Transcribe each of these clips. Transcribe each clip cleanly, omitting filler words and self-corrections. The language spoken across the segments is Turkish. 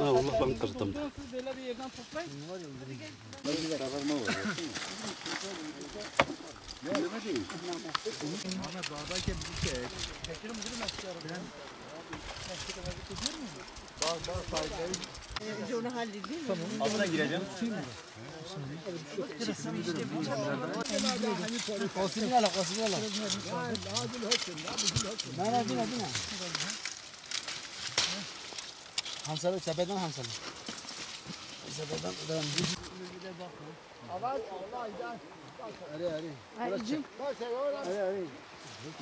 Allah ben kırdım. Böyle bir yerden toplayın. Altına gireceğim. Hansalı, sepeden hansalı. Sepeden öderim.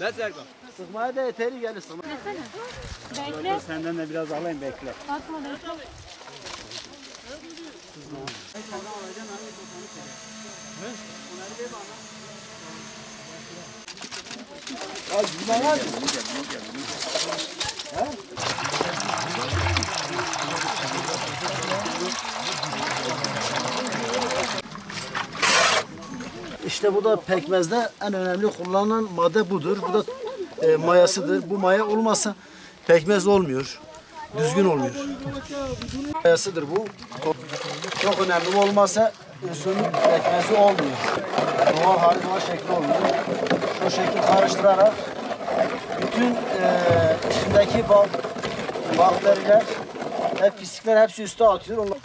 Ne Serkan? Sıkmaya da yeteri gelir sıkma. Bekle. Senden de biraz alayım bekle. Bakma bekle. İşte bu da pekmezde en önemli kullanılan madde budur. Bu da mayasıdır. Bu maya olmazsa pekmez olmuyor. Düzgün olmuyor. Mayasıdır bu. Çok önemli. Bu olmazsa üzümün pekmezi olmuyor. Doğal hali, doğal şekli olmuyor. Şu şekil karıştırarak bütün içindeki bakteriler, hep pislikler hepsi üste atıyor. Onlar...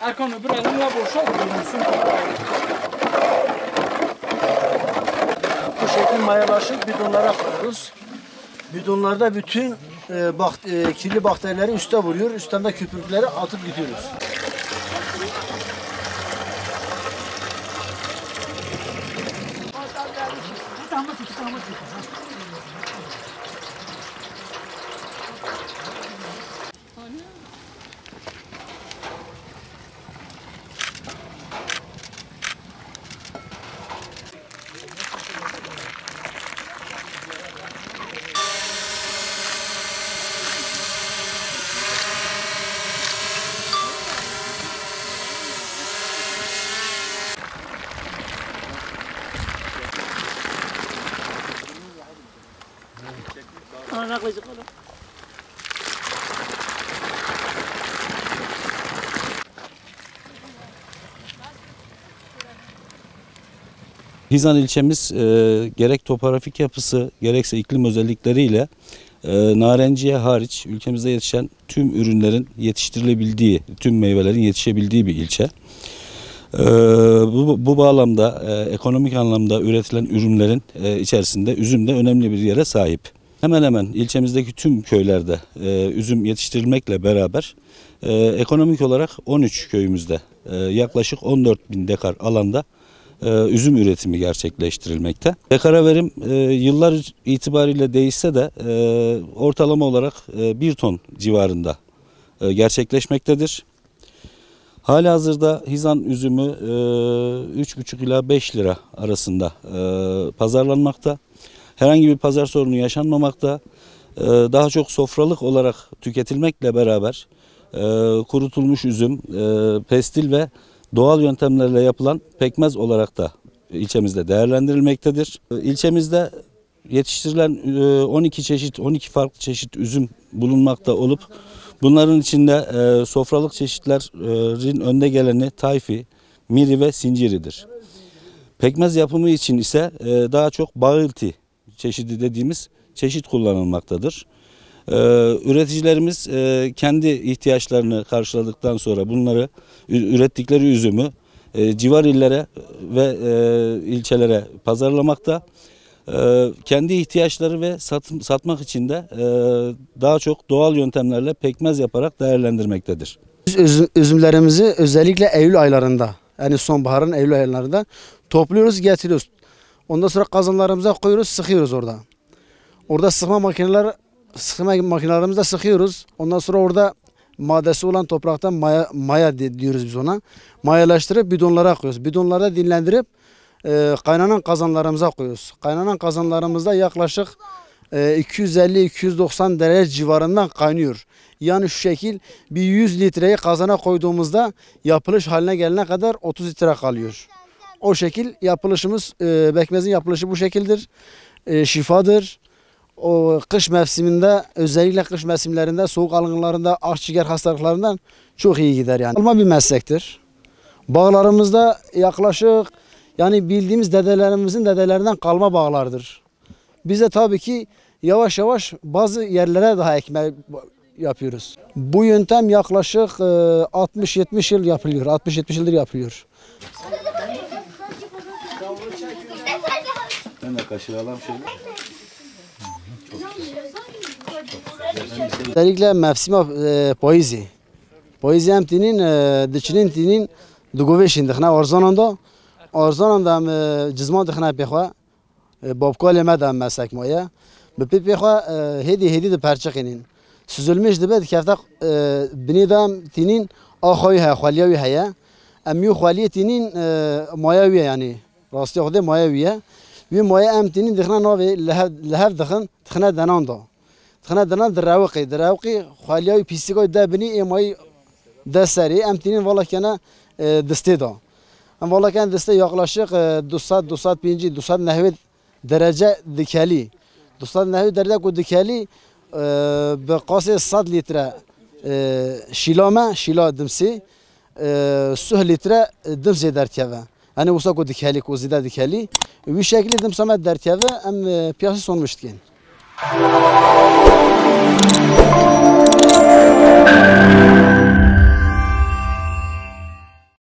Erkan öbür elinle boşalt. Bu şekil mayalaşıp bidonlara koyuyoruz. Bidonlarda bütün kirli bakterileri üste vuruyor. Üstten de köpükleri atıp gidiyoruz. Hizan ilçemiz gerek topografik yapısı gerekse iklim özellikleriyle narenciye hariç ülkemizde yetişen tüm ürünlerin yetiştirilebildiği, tüm meyvelerin yetişebildiği bir ilçe. Bu bağlamda ekonomik anlamda üretilen ürünlerin içerisinde üzüm de önemli bir yere sahip. Hemen hemen ilçemizdeki tüm köylerde üzüm yetiştirilmekle beraber ekonomik olarak 13 köyümüzde yaklaşık 14.000 dekar alanda üzüm üretimi gerçekleştirilmekte. Dekara verim yıllar itibariyle değişse de ortalama olarak 1 ton civarında gerçekleşmektedir. Halihazırda Hizan üzümü 3,5 ila 5 lira arasında pazarlanmakta. Herhangi bir pazar sorunu yaşanmamakta. Daha çok sofralık olarak tüketilmekle beraber kurutulmuş üzüm, pestil ve doğal yöntemlerle yapılan pekmez olarak da ilçemizde değerlendirilmektedir. İlçemizde yetiştirilen 12 farklı çeşit üzüm bulunmakta olup bunların içinde sofralık çeşitlerin önde geleni tayfi, miri ve sinciridir. Pekmez yapımı için ise daha çok bağıltı çeşidi dediğimiz çeşit kullanılmaktadır. Üreticilerimiz kendi ihtiyaçlarını karşıladıktan sonra bunları ürettikleri üzümü civar illere ve ilçelere pazarlamakta. Kendi ihtiyaçları ve satmak için de daha çok doğal yöntemlerle pekmez yaparak değerlendirmektedir. Biz üzümlerimizi özellikle Eylül aylarında, yani sonbaharın Eylül aylarında topluyoruz, getiriyoruz. Ondan sonra kazanlarımıza koyuyoruz, sıkıyoruz orada. Orada sıkma makinelerimizde sıkıyoruz. Ondan sonra orada maddesi olan topraktan maya diyoruz biz ona. Mayalaştırıp bidonlara koyuyoruz. Bidonlarda dinlendirip kaynanan kazanlarımıza koyuyoruz. Kaynanan kazanlarımızda yaklaşık 250-290 derece civarından kaynıyor. Yani şu şekil bir 100 litreyi kazana koyduğumuzda yapılış haline gelene kadar 30 litre kalıyor. O şekil yapılışımız, pekmezin yapılışı bu şekildir. Şifadır. o kış mevsiminde, özellikle kış mevsimlerinde, soğuk algınlarında, akciğer hastalıklarından çok iyi gider yani. Alma bir meslektir. Bağlarımızda yaklaşık yani bildiğimiz dedelerimizin dedelerinden kalma bağlardır. Biz de tabii ki yavaş yavaş bazı yerlere daha ekme yapıyoruz. Bu yöntem yaklaşık 60-70 yıl yapılıyor. 60-70 yıldır yapılıyor. Ben de kaşıralım şöyle. Özellikle mevsime payızı. Payızı hem tinin, dişinin tinin dugoveşin dixne arzananda. Arzananda hem cizman dixne pekha. Babkale medem meslek maya. Be pekha hedi de perçekinin. Süzülmüş de bed keftak binidam tinin axoy ha xaliyawi haya. Emiyo xaliye tinin mayawi yani. Rastı xode mayawiye. Ve maya em tinin dixne navi lehev dixin dixne denanda. Dixne denan derawiqi xaliyawi pisikoy de bini emay de seri em tinin valla kana diste da. Em valla kana diste yaklaşık 200-250 derece dikeli. 290 derece ku dikeli به قاس 100 لیتر شیلا دمسی 100 لیتر دمسی در تیوه یعنی وسا کو دکلی کو زیاده دکلی وی شکلی دمسامت در تیوه ام پیاسی سونمشتگین